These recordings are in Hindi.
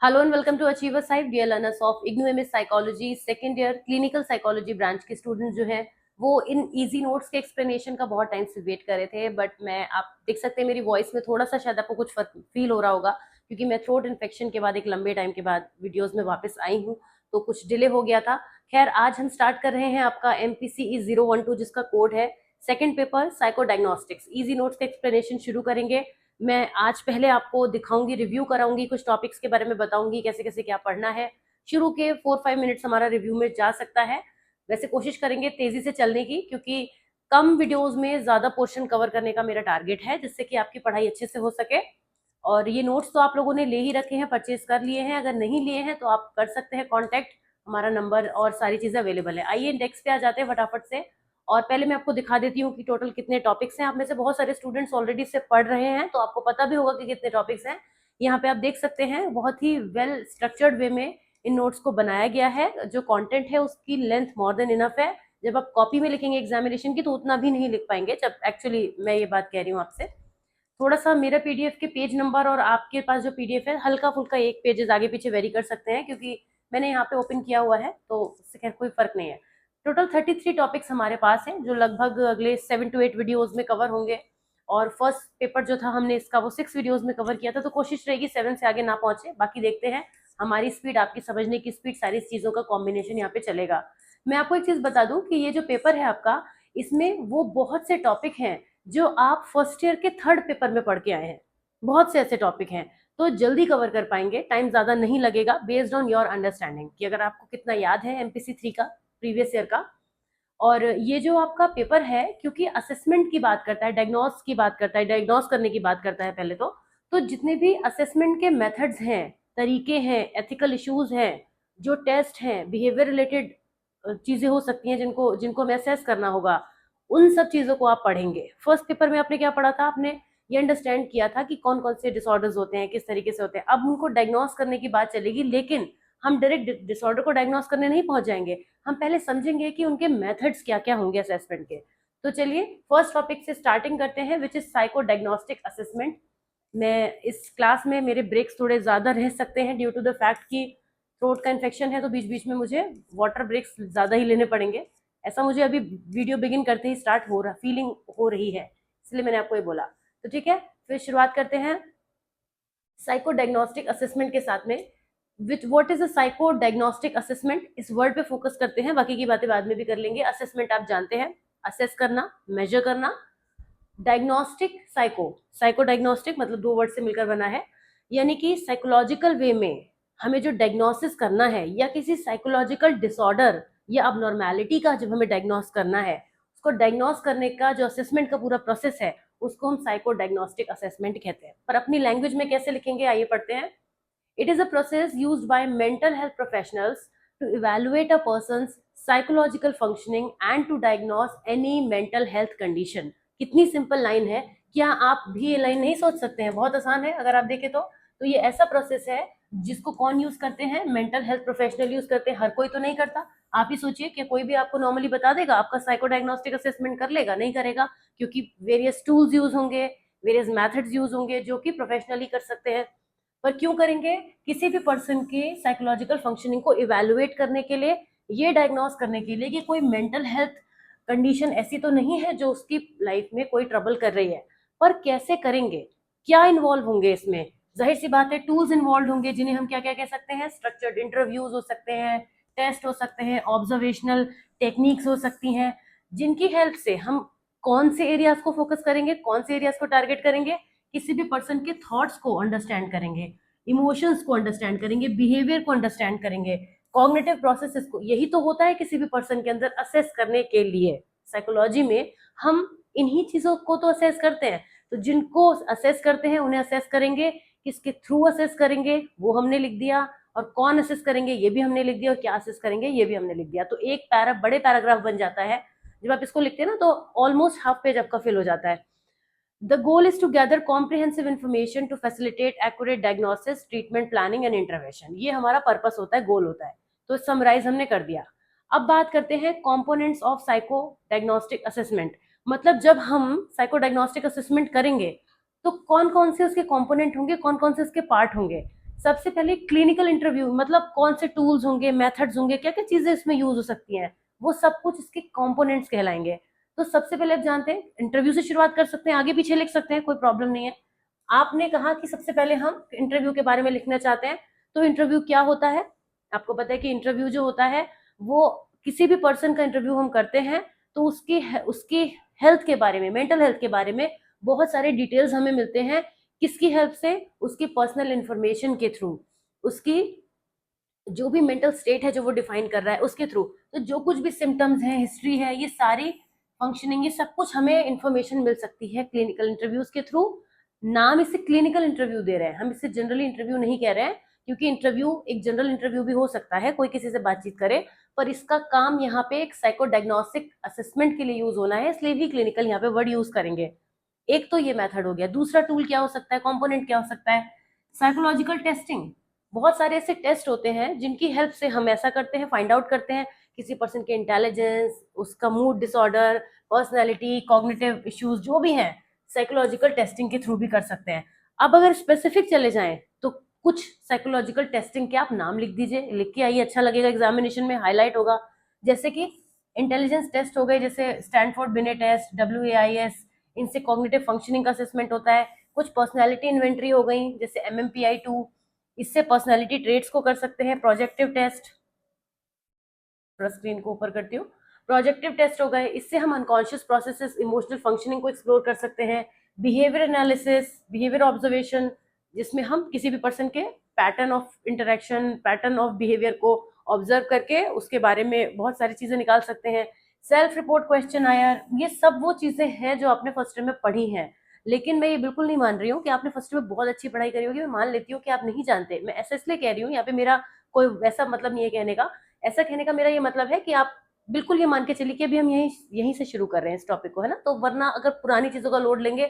Hello and welcome to Achievers Hive, dear learners of IGNOU MS Psychology second year clinical psychology branch के स्टूडेंट्स जो हैं वो इन इजी नोट्स के एक्सप्लेनेशन का बहुत टाइम से वेट कर रहे थे। बट मैं आप देख सकते हैं मेरी वॉइस में थोड़ा सा शायद आपको कुछ फर्क फील हो रहा होगा, क्योंकि मैं थ्रोट इन्फेक्शन के बाद एक लंबे टाइम के बाद वीडियोज में वापस आई हूँ, तो कुछ डिले हो गया था। खैर, आज हम स्टार्ट कर रहे हैं आपका MPCE 012 जिसका कोड है second paper psycho diagnostics. Easy notes का एक्सप्लेनेशन शुरू करेंगे। मैं आज पहले आपको दिखाऊंगी, रिव्यू कराऊंगी, कुछ टॉपिक्स के बारे में बताऊंगी कैसे कैसे क्या पढ़ना है। शुरू के 4-5 मिनट्स हमारा रिव्यू में जा सकता है। वैसे कोशिश करेंगे तेजी से चलने की, क्योंकि कम वीडियोस में ज्यादा पोर्शन कवर करने का मेरा टारगेट है, जिससे कि आपकी पढ़ाई अच्छे से हो सके। और ये नोट्स तो आप लोगों ने ले ही रखे हैं, परचेज कर लिए हैं। अगर नहीं लिए हैं तो आप कर सकते हैं कॉन्टेक्ट, हमारा नंबर और सारी चीजें अवेलेबल है। आइए इंडेक्स पे आ जाते हैं फटाफट से। और पहले मैं आपको दिखा देती हूँ कि टोटल कितने टॉपिक्स हैं। आप में से बहुत सारे स्टूडेंट्स ऑलरेडी से पढ़ रहे हैं, तो आपको पता भी होगा कि कितने टॉपिक्स हैं। यहाँ पे आप देख सकते हैं बहुत ही वेल स्ट्रक्चर्ड वे में इन नोट्स को बनाया गया है। जो कंटेंट है उसकी लेंथ मोर देन इनफ है। जब आप कॉपी में लिखेंगे एग्जामिनेशन की तो उतना भी नहीं लिख पाएंगे, जब एक्चुअली मैं ये बात कह रही हूँ आपसे। थोड़ा सा मेरा पीडीएफ के पेज नंबर और आपके पास जो पीडीएफ है हल्का फुल्का एक पेजेस आगे पीछे वेरी कर सकते हैं, क्योंकि मैंने यहाँ पे ओपन किया हुआ है, तो उससे खैर कोई फर्क नहीं है। टोटल 33 टॉपिक्स हमारे पास हैं, जो लगभग अगले 7 to 8 वीडियोज में कवर होंगे। और फर्स्ट पेपर जो था हमने इसका वो 6 वीडियोज में कवर किया था, तो कोशिश रहेगी 7 से आगे ना पहुंचे। बाकी देखते हैं हमारी स्पीड, आपकी समझने की स्पीड, सारी चीजों का कॉम्बिनेशन यहाँ पे चलेगा। मैं आपको एक चीज बता दूं कि ये जो पेपर है आपका, इसमें वो बहुत से टॉपिक हैं जो आप फर्स्ट ईयर के थर्ड पेपर में पढ़ के आए हैं। बहुत से ऐसे टॉपिक हैं, तो जल्दी कवर कर पाएंगे, टाइम ज्यादा नहीं लगेगा, बेस्ड ऑन योर अंडरस्टैंडिंग कि अगर आपको कितना याद है MPC 3 का, प्रीवियस ईयर का। और ये जो आपका पेपर है, क्योंकि असेसमेंट की बात करता है, डायग्नोस की बात करता है, डायग्नोस करने की बात करता है पहले तो जितने भी असेसमेंट के मेथड्स हैं, तरीके हैं, एथिकल इश्यूज हैं, जो टेस्ट हैं, बिहेवियर रिलेटेड चीजें हो सकती हैं जिनको जिनको हमें असेस करना होगा, उन सब चीजों को आप पढ़ेंगे। फर्स्ट पेपर में आपने क्या पढ़ा था? आपने ये अंडरस्टैंड किया था कि कौन कौन से डिसऑर्डर्स होते हैं, किस तरीके से होते हैं। अब उनको डायग्नोस करने की बात चलेगी, लेकिन हम डायरेक्ट डिसऑर्डर को डायग्नोस करने नहीं पहुंच जाएंगे। हम पहले समझेंगे कि उनके मेथड्स क्या क्या होंगे असेसमेंट के। तो चलिए फर्स्ट टॉपिक से स्टार्टिंग करते हैं, which is psycho diagnostic assessment. मैं इस क्लास में मेरे ब्रेक्स थोड़े ज्यादा रह सकते हैं, ड्यू टू द फैक्ट कि थ्रोट का इन्फेक्शन है, तो बीच बीच में मुझे वाटर ब्रेक्स ज्यादा ही लेने पड़ेंगे। ऐसा मुझे अभी वीडियो बिगिन करते ही स्टार्ट हो रहा, फीलिंग हो रही है, इसलिए मैंने आपको ये बोला। तो ठीक है, फिर शुरुआत करते हैं साइको डायग्नोस्टिक असेसमेंट के साथ में। विच what is a psycho diagnostic assessment, इस वर्ड पे फोकस करते हैं, बाकी की बातें बाद में भी कर लेंगे। असेसमेंट आप जानते हैं, असेस करना, मेजर करना। डायग्नोस्टिक साइको, साइको डायग्नोस्टिक मतलब दो वर्ड से मिलकर बना है, यानी कि साइकोलॉजिकल वे में हमें जो डायग्नोसिस करना है, या किसी साइकोलॉजिकल डिसऑर्डर या अबनॉर्मैलिटी का जब हमें डायग्नोस करना है, उसको डायग्नोस करने का जो असेसमेंट का पूरा प्रोसेस है, उसको हम साइको डायग्नोस्टिक असेसमेंट कहते हैं। पर अपनी लैंग्वेज में कैसे लिखेंगे, आइए पढ़ते हैं। It is a process used by mental health professionals to evaluate a person's psychological functioning and to diagnose any mental health condition। कितनी सिंपल लाइन है, क्या आप भी ये लाइन नहीं सोच सकते हैं? बहुत आसान है अगर आप देखें तो ये ऐसा प्रोसेस है जिसको कौन यूज करते हैं? मेंटल हेल्थ प्रोफेशनल यूज करते हैं। हर कोई तो नहीं करता। आप ही सोचिए कि कोई भी आपको नॉर्मली बता देगा, आपका साइको डायग्नोस्टिक असेसमेंट कर लेगा? नहीं करेगा, क्योंकि वेरियस टूल्स यूज होंगे, वेरियस मेथड्स यूज होंगे जो कि प्रोफेशनली कर सकते हैं। पर क्यों करेंगे? किसी भी पर्सन की साइकोलॉजिकल फंक्शनिंग को इवेलुएट करने के लिए, ये डायग्नोस करने के लिए कि कोई मेंटल हेल्थ कंडीशन ऐसी तो नहीं है जो उसकी लाइफ में कोई ट्रबल कर रही है। पर कैसे करेंगे, क्या इन्वॉल्व होंगे इसमें? जाहिर सी बात है, टूल्स इन्वॉल्व होंगे, जिन्हें हम क्या क्या कह सकते हैं? स्ट्रक्चर्ड इंटरव्यूज हो सकते हैं, टेस्ट हो सकते हैं, ऑब्जर्वेशनल टेक्निक्स हो सकती हैं, जिनकी हेल्प से हम कौन से एरियाज को फोकस करेंगे, कौन से एरियाज को टारगेट करेंगे? किसी भी पर्सन के थॉट्स को अंडरस्टैंड करेंगे, इमोशंस को अंडरस्टैंड करेंगे, बिहेवियर को अंडरस्टैंड करेंगे, कॉग्निटिव प्रोसेसेस को। यही तो होता है किसी भी पर्सन के अंदर असेस करने के लिए। साइकोलॉजी में हम इन्हीं चीजों को तो असेस करते हैं। तो जिनको असेस करते हैं उन्हें असेस करेंगे, किसके थ्रू असेस करेंगे वो हमने लिख दिया, और कौन असेस करेंगे ये भी हमने लिख दिया, और क्या असेस करेंगे ये भी हमने लिख दिया। तो एक बड़े पैराग्राफ बन जाता है। जब आप इसको लिखते हैं ना, तो ऑलमोस्ट हाफ पेज आपका फिल हो जाता है। The goal is to gather comprehensive information to facilitate accurate diagnosis, treatment planning and intervention। ये हमारा पर्पस होता है, गोल होता है। तो समराइज हमने कर दिया। अब बात करते हैं components of psycho diagnostic assessment. मतलब जब हम साइको डायग्नोस्टिक असेसमेंट करेंगे तो कौन कौन से उसके कंपोनेंट होंगे, कौन कौन से उसके पार्ट होंगे? सबसे पहले क्लिनिकल इंटरव्यू, मतलब कौन से टूल्स होंगे, मेथड्स होंगे, क्या क्या चीजें इसमें यूज हो सकती हैं, वो सब कुछ इसके कंपोनेंट्स कहलाएंगे। तो सबसे पहले आप जानते हैं इंटरव्यू से शुरुआत कर सकते हैं, आगे पीछे लिख सकते हैं, कोई प्रॉब्लम नहीं है। आपने कहा कि सबसे पहले हम इंटरव्यू के बारे में लिखना चाहते हैं, तो इंटरव्यू क्या होता है? आपको पता है कि इंटरव्यू जो होता है वो किसी भी पर्सन का इंटरव्यू हम करते हैं तो उसकी हेल्थ के बारे में, मेंटल हेल्थ के बारे में बहुत सारे डिटेल्स हमें मिलते हैं। किसकी हेल्प से? उसकी पर्सनल इंफॉर्मेशन के थ्रू, उसकी जो भी मेंटल स्टेट है जो वो डिफाइन कर रहा है उसके थ्रू। तो जो कुछ भी सिम्टम्स है, हिस्ट्री है, ये सारी फंक्शनिंग, ये सब कुछ हमें इंफॉर्मेशन मिल सकती है क्लिनिकल इंटरव्यूज के थ्रू। नाम इसे क्लिनिकल इंटरव्यू दे रहे हैं, हम इसे जनरली इंटरव्यू नहीं कह रहे हैं, क्योंकि इंटरव्यू एक जनरल इंटरव्यू भी हो सकता है, कोई किसी से बातचीत करे, पर इसका काम यहाँ पे एक साइको डायग्नोस्टिक असेसमेंट के लिए यूज होना है, इसलिए भी क्लिनिकल यहाँ पे वर्ड यूज करेंगे। एक तो ये मेथड हो गया। दूसरा टूल क्या हो सकता है, कंपोनेंट क्या हो सकता है? Psychological testing. बहुत सारे ऐसे टेस्ट होते हैं जिनकी हेल्प से हम ऐसा करते हैं, फाइंड आउट करते हैं किसी पर्सन के इंटेलिजेंस, उसका mood disorder, personality, cognitive issues जो भी हैं, साइकोलॉजिकल टेस्टिंग के थ्रू भी कर सकते हैं। अब अगर स्पेसिफिक चले जाएं तो कुछ साइकोलॉजिकल टेस्टिंग के आप नाम लिख दीजिए, लिख के आइए, अच्छा लगेगा, एग्जामिनेशन में हाईलाइट होगा। जैसे कि इंटेलिजेंस टेस्ट हो गए, जैसे स्टैनफोर्ड बिनेट टेस्ट, WAIS, इनसे कॉग्निटिव फंक्शनिंग का असेसमेंट होता है। कुछ पर्सनैलिटी इन्वेंट्री हो गई जैसे MMPI 2, इससे पर्सनैलिटी ट्रेट्स को कर सकते हैं। प्रोजेक्टिव टेस्ट, स्क्रीन को ऊपर करती हूँ, प्रोजेक्टिव टेस्ट हो गए, इससे हम अनकॉन्शियस प्रोसेसेस, इमोशनल फंक्शनिंग को एक्सप्लोर कर सकते हैं। बिहेवियर एनालिसिस, बिहेवियर ऑब्जर्वेशन, जिसमें हम किसी भी पर्सन के pattern of interaction, pattern of behaviour को ऑब्जर्व करके उसके बारे में बहुत सारी चीजें निकाल सकते हैं। सेल्फ रिपोर्ट क्वेश्चन आयर, ये सब वो चीजें हैं जो आपने फर्स्ट ईयर में पढ़ी हैं। लेकिन मैं ये बिल्कुल नहीं मान रही हूँ कि आपने फर्स्ट ईयर में बहुत अच्छी पढ़ाई करी होगी, मैं मान लेती हूँ कि आप नहीं जानते, मैं ऐसा इसलिए कह रही हूँ, यहाँ पे मेरा कोई वैसा मतलब नहीं है कहने का। ऐसा कहने का मेरा ये मतलब है कि आप बिल्कुल ये मान के चलिए कि अभी हम यहीं यहीं से शुरू कर रहे हैं इस टॉपिक को, है ना, तो वरना अगर पुरानी चीजों का लोड लेंगे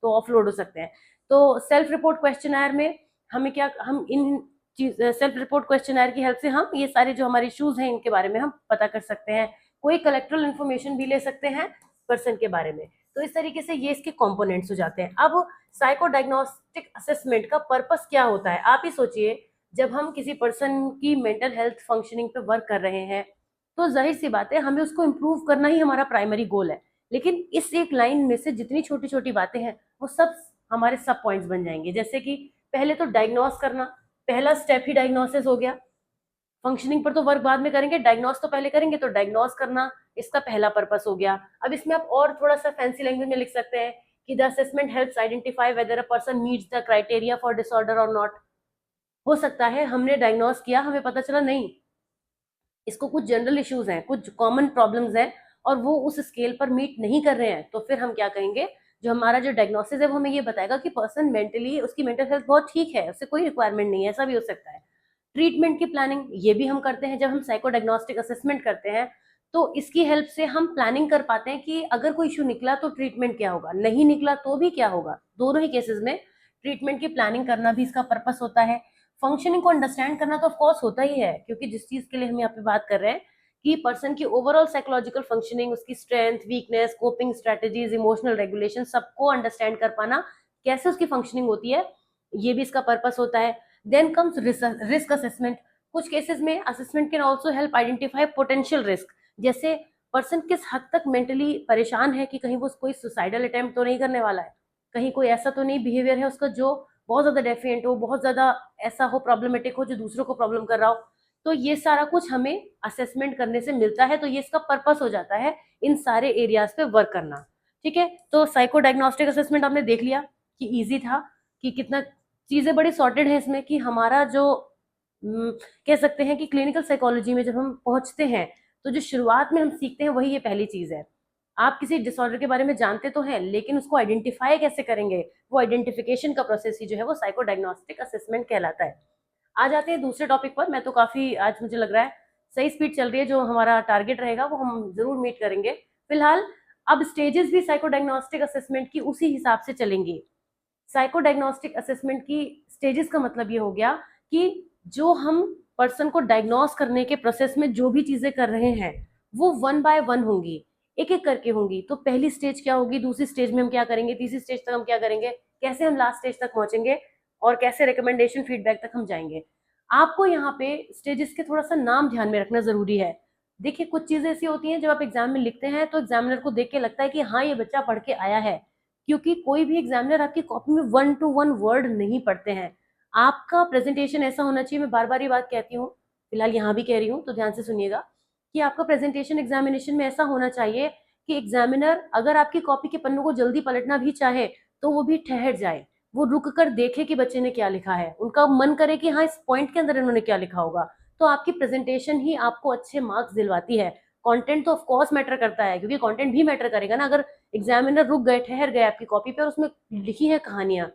तो ऑफलोड हो सकते हैं। तो सेल्फ रिपोर्ट क्वेश्चन में हमें क्या, हम इन सेल्फ रिपोर्ट क्वेश्चन की हेल्प से हम ये सारे जो हमारे इश्यूज हैं इनके बारे में हम पता कर सकते हैं। कोई कलेक्ट्रल इन्फॉर्मेशन भी ले सकते हैं पर्सन के बारे में। तो इस तरीके से ये इसके कंपोनेंट्स हो जाते हैं। अब साइको डायग्नोस्टिक असेसमेंट का पर्पस क्या होता है, आप ही सोचिए। जब हम किसी पर्सन की मेंटल हेल्थ फंक्शनिंग पे वर्क कर रहे हैं तो जाहिर सी बात है हमें उसको इम्प्रूव करना ही हमारा प्राइमरी गोल है। लेकिन इस एक लाइन में से जितनी छोटी छोटी बातें हैं वो सब हमारे सब पॉइंट्स बन जाएंगे। जैसे कि पहले तो डायग्नोस करना, पहला स्टेप ही डायग्नोसिस हो गया। फंक्शनिंग पर तो वर्क बाद में करेंगे, डायग्नोस तो पहले करेंगे, तो डायग्नोस करना इसका पहला पर्पस हो गया। अब इसमें आप और थोड़ा सा फैंसी लैंग्वेज में लिख सकते हैं कि the assessment helps identify whether a person meets the criteria for disorder और नॉट। हो सकता है हमने डायग्नोस किया, हमें पता चला नहीं, इसको कुछ जनरल इश्यूज हैं, कुछ कॉमन प्रॉब्लम्स हैं और वो उस स्केल पर मीट नहीं कर रहे हैं, तो फिर हम क्या कहेंगे, जो हमारा जो डायग्नोसिस है वो हमें ये बताएगा कि पर्सन मेंटली, उसकी मेंटल हेल्थ बहुत ठीक है, उससे कोई रिक्वायरमेंट नहीं है, ऐसा भी हो सकता है। ट्रीटमेंट की प्लानिंग ये भी हम करते हैं जब हम साइको डायग्नोस्टिक असेसमेंट करते हैं। तो इसकी हेल्प से हम प्लानिंग कर पाते हैं कि अगर कोई इशू निकला तो ट्रीटमेंट क्या होगा, नहीं निकला तो भी क्या होगा। दोनों ही केसेस में ट्रीटमेंट की प्लानिंग करना भी इसका पर्पस होता है। फंक्शनिंग को अंडरस्टैंड करना तो ऑफकोर्स होता ही है, क्योंकि जिस चीज के लिए हम यहाँ पे बात कर रहे हैं कि पर्सन की ओवरऑल साइकोलॉजिकल फंक्शनिंग, उसकी strength, weakness, coping strategies, emotional regulation, सबको अंडरस्टैंड कर पाना, कैसे उसकी फंक्शनिंग होती है, ये भी इसका पर्पस होता है। Then comes risk assessment. कुछ केसेस में assessment can also help identify potential risk, जैसे पर्सन किस हद तक मेंटली परेशान है, कि कहीं वो कोई सुसाइडल अटेम्प्ट तो नहीं करने वाला है, कहीं कोई ऐसा तो नहीं बिहेवियर है उसका जो बहुत ज्यादा डेफिएंट हो, बहुत ज्यादा ऐसा हो, प्रॉब्लमेटिक हो, जो दूसरों को प्रॉब्लम कर रहा हो। तो ये सारा कुछ हमें असेसमेंट करने से मिलता है, तो ये इसका पर्पस हो जाता है इन सारे एरियाज पे वर्क करना। ठीक है, तो साइको डायग्नोस्टिक असेसमेंट आपने देख लिया कि इजी था, कि कितना चीजें बड़ी सॉर्टेड है इसमें, कि हमारा जो कह सकते हैं कि क्लिनिकल साइकोलॉजी में जब हम पहुंचते हैं तो जो शुरुआत में हम सीखते हैं वही ये पहली चीज है। आप किसी डिसऑर्डर के बारे में जानते तो हैं, लेकिन उसको आइडेंटिफाई कैसे करेंगे, वो आइडेंटिफिकेशन का प्रोसेस ही जो है वो साइको डायग्नोस्टिक असेसमेंट कहलाता है। आ जाते हैं दूसरे टॉपिक पर। मैं तो काफी आज मुझे लग रहा है सही स्पीड चल रही है, जो हमारा टारगेट रहेगा वो हम जरूर मीट करेंगे। फिलहाल अब स्टेजेस भी साइको डायग्नोस्टिक असेसमेंट की उसी हिसाब से चलेंगी। साइको डायग्नोस्टिक असेसमेंट की स्टेजेस का मतलब ये हो गया कि जो हम पर्सन को डायग्नोस करने के प्रोसेस में जो भी चीजें कर रहे हैं वो वन बाय वन होंगी, एक एक करके होंगी। तो पहली स्टेज क्या होगी, दूसरी स्टेज में हम क्या करेंगे, तीसरी स्टेज तक हम क्या करेंगे, कैसे हम लास्ट स्टेज तक पहुंचेंगे, और कैसे रिकमेंडेशन फीडबैक तक हम जाएंगे। आपको यहाँ पे स्टेजेस के थोड़ा सा नाम ध्यान में रखना जरूरी है। देखिए कुछ चीजें ऐसी होती हैं जब आप एग्जाम में लिखते हैं तो एग्जामिनर को देख के लगता है कि हाँ ये बच्चा पढ़ के आया है, क्योंकि कोई भी एग्जामिनर आपकी कॉपी में 1 to 1 वर्ड नहीं पढ़ते हैं। आपका प्रेजेंटेशन ऐसा होना चाहिए, मैं बार बार ये बात कहती हूँ, फिलहाल यहाँ भी कह रही हूँ तो ध्यान से सुनिएगा, कि आपका प्रेजेंटेशन एग्जामिनेशन में ऐसा होना चाहिए कि एग्जामिनर अगर आपकी कॉपी के पन्नों को जल्दी पलटना भी चाहे तो वो भी ठहर जाए, वो रुक कर देखे कि बच्चे ने क्या लिखा है, उनका मन करे कि हाँ इस पॉइंट के अंदर इन्होंने क्या लिखा होगा। तो आपकी प्रेजेंटेशन ही आपको अच्छे मार्क्स दिलवाती है। कंटेंट तो ऑफ कोर्स मैटर करता है, क्योंकि कंटेंट भी मैटर करेगा ना। अगर एग्जामिनर रुक गए, ठहर गए आपकी कॉपी पे और उसमें लिखी है कहानियां,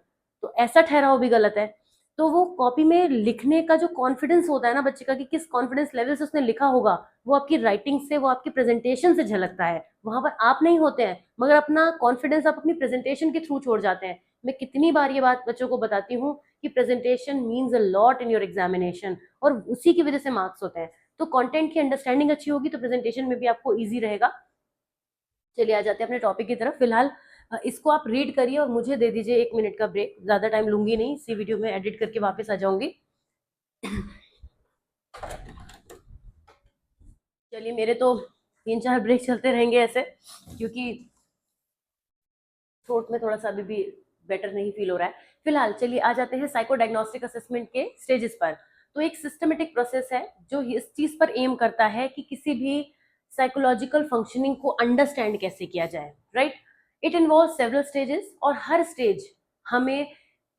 तो ऐसा ठहराव भी गलत है। तो वो कॉपी में लिखने का जो कॉन्फिडेंस होता है ना बच्चे का, कि किस कॉन्फिडेंस लेवल से उसने लिखा होगा, वो आपकी राइटिंग से, वो आपकी प्रेजेंटेशन से झलकता है। वहां पर आप नहीं होते हैं, मगर अपना कॉन्फिडेंस आप अपनी प्रेजेंटेशन के थ्रू छोड़ जाते हैं। मैं कितनी बार ये बात बच्चों को बताती हूँ कि presentation means a lot in your examination, और उसी की वजह से मार्क्स होते हैं। तो कंटेंट की अंडरस्टैंडिंग अच्छी होगी तो प्रेजेंटेशन में भी आपको इजी रहेगा। चलिए आ जाते हैं अपने टॉपिक की तरफ। फिलहाल इसको आप रीड करिए और मुझे दे दीजिए 1 मिनट का ब्रेक, ज्यादा टाइम लूंगी नहीं, इसी वीडियो में एडिट करके वापस आ जाऊंगी। चलिए मेरे तो 3-4 ब्रेक चलते रहेंगे ऐसे, क्योंकि थ्रोट में थोड़ा सा अभी भी बेटर नहीं फील हो रहा है। फिलहाल चलिए आ जाते हैं साइको डायग्नोस्टिक असेसमेंट के स्टेजेस पर। तो एक सिस्टमेटिक प्रोसेस है जो इस चीज पर एम करता है कि किसी भी साइकोलॉजिकल फंक्शनिंग को अंडरस्टैंड कैसे किया जाए, right. It involve several stages, और हर स्टेज हमें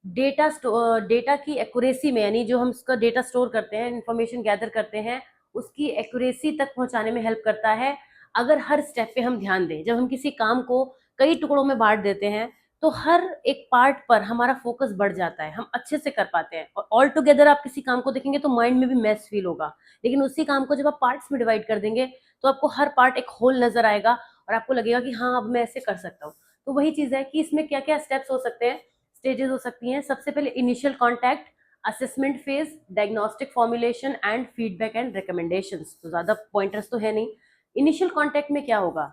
डेटा की एक्यूरेसी में, यानी जो हम उसका डेटा स्टोर करते हैं, इंफॉर्मेशन गैदर करते हैं, उसकी एक्यूरेसी तक पहुंचाने में हेल्प करता है। अगर हर स्टेप पे हम ध्यान दें, जब हम किसी काम को कई टुकड़ों में बांट देते हैं तो हर एक पार्ट पर हमारा फोकस बढ़ जाता है, हम अच्छे से कर पाते हैं। और ऑल टुगेदर आप किसी काम को देखेंगे तो माइंड में भी मैस फील होगा, लेकिन उसी काम को जब आप पार्ट्स में डिवाइड कर देंगे तो आपको हर पार्ट एक होल नजर आएगा और आपको लगेगा कि हाँ अब मैं ऐसे कर सकता हूँ। तो वही चीज है कि इसमें क्या क्या स्टेप्स हो सकते हैं, स्टेजेस हो सकती हैं। सबसे पहले initial contact, assessment phase, diagnostic formulation and feedback and recommendations. तो ज्यादा पॉइंटर्स तो है नहीं। इनिशियल कॉन्टैक्ट में क्या होगा,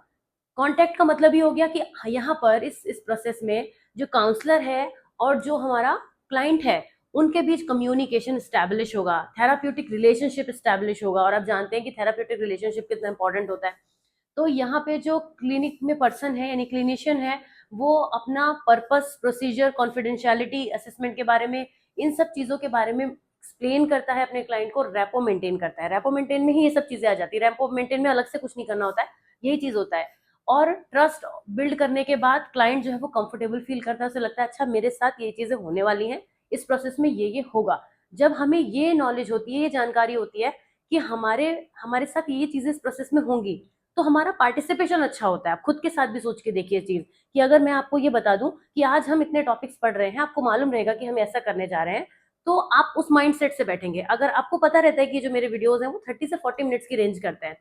कॉन्टैक्ट का मतलब ये हो गया कि यहाँ पर इस प्रोसेस में जो काउंसलर है और जो हमारा क्लाइंट है उनके बीच कम्युनिकेशन स्टैब्लिश होगा, थेराप्यूटिक रिलेशनशिप स्टैब्लिश होगा। और आप जानते हैं कि थेराप्यूटिक रिलेशनशिप कितना इंपॉर्टेंट होता है। तो यहाँ पे जो क्लिनिक में पर्सन है यानी क्लिनिशियन है, वो अपना पर्पस, प्रोसीजर, कॉन्फिडेंशियलिटी, असेसमेंट के बारे में, इन सब चीजों के बारे में एक्सप्लेन करता है अपने क्लाइंट को, रेपो मेंटेन करता है। रेपो मेंटेन में ही ये सब चीजें आ जाती है, रेपो मेंटेन में अलग से कुछ नहीं करना होता है, यही चीज होता है। और ट्रस्ट बिल्ड करने के बाद क्लाइंट जो है वो कंफर्टेबल फील करता है, उसे लगता है अच्छा मेरे साथ ये चीजें होने वाली हैं, इस प्रोसेस में ये होगा। जब हमें ये नॉलेज होती है, ये जानकारी होती है कि हमारे हमारे साथ ये चीजें इस प्रोसेस में होंगी, तो हमारा पार्टिसिपेशन अच्छा होता है। आप खुद के साथ भी सोच के देखिए चीज, कि अगर मैं आपको ये बता दूं कि आज हम इतने टॉपिक्स पढ़ रहे हैं, आपको मालूम रहेगा कि हम ऐसा करने जा रहे हैं, तो आप उस माइंडसेट से बैठेंगे। अगर आपको पता रहता है कि जो मेरे वीडियोस हैं वो 30 से 40 मिनट्स की रेंज करते हैं,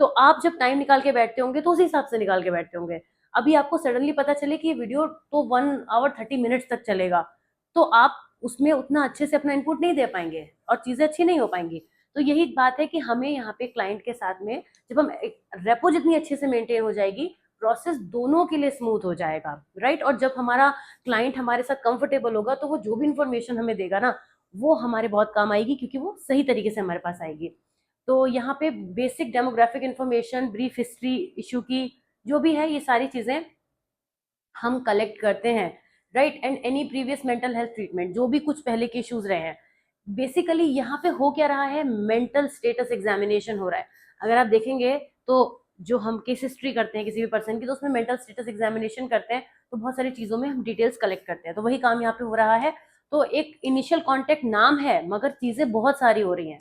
तो आप जब टाइम निकाल के बैठते होंगे तो उस हिसाब से निकाल के बैठते होंगे। अभी आपको सडनली पता चले कि ये वीडियो तो 1 आवर 30 मिनट्स तक चलेगा, तो आप उसमें उतना अच्छे से अपना इनपुट नहीं दे पाएंगे और चीजें अच्छी नहीं हो पाएंगी। तो यही बात है कि हमें यहाँ पे क्लाइंट के साथ में जब हम रेपो जितनी अच्छे से मेंटेन हो जाएगी, प्रोसेस दोनों के लिए स्मूथ हो जाएगा, राइट। और जब हमारा क्लाइंट हमारे साथ कंफर्टेबल होगा तो वो जो भी इंफॉर्मेशन हमें देगा ना, वो हमारे बहुत काम आएगी, क्योंकि वो सही तरीके से हमारे पास आएगी। तो यहाँ पे basic demographic information, brief history issue की जो भी है, ये सारी चीजें हम कलेक्ट करते हैं, right. And any previous mental health treatment, जो भी कुछ पहले के इश्यूज रहे हैं। बेसिकली यहाँ पे हो क्या रहा है, मेंटल स्टेटस एग्जामिनेशन हो रहा है। अगर आप देखेंगे तो जो हम केस हिस्ट्री करते हैं किसी भी पर्सन की, तो उसमें मेंटल स्टेटस एग्जामिनेशन करते हैं, तो बहुत सारी चीजों में हम डिटेल्स कलेक्ट करते हैं, तो वही काम यहाँ पे हो रहा है। तो एक इनिशियल कॉन्टेक्ट नाम है, मगर चीजें बहुत सारी हो रही हैं।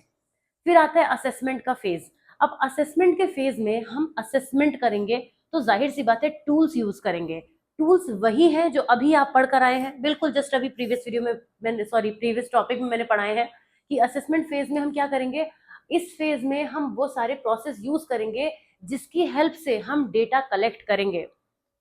फिर आता है असेसमेंट का फेज। अब असेसमेंट के फेज में हम असेसमेंट करेंगे, तो जाहिर सी बात है टूल्स यूज करेंगे। टूल्स वही हैं जो अभी आप पढ़ कर आए हैं, बिल्कुल जस्ट अभी प्रीवियस वीडियो में मैंने, सॉरी प्रीवियस टॉपिक में मैंने पढ़ाए हैं कि असेसमेंट फेज में हम क्या करेंगे। इस फेज में हम वो सारे प्रोसेस यूज करेंगे जिसकी हेल्प से हम डेटा कलेक्ट करेंगे।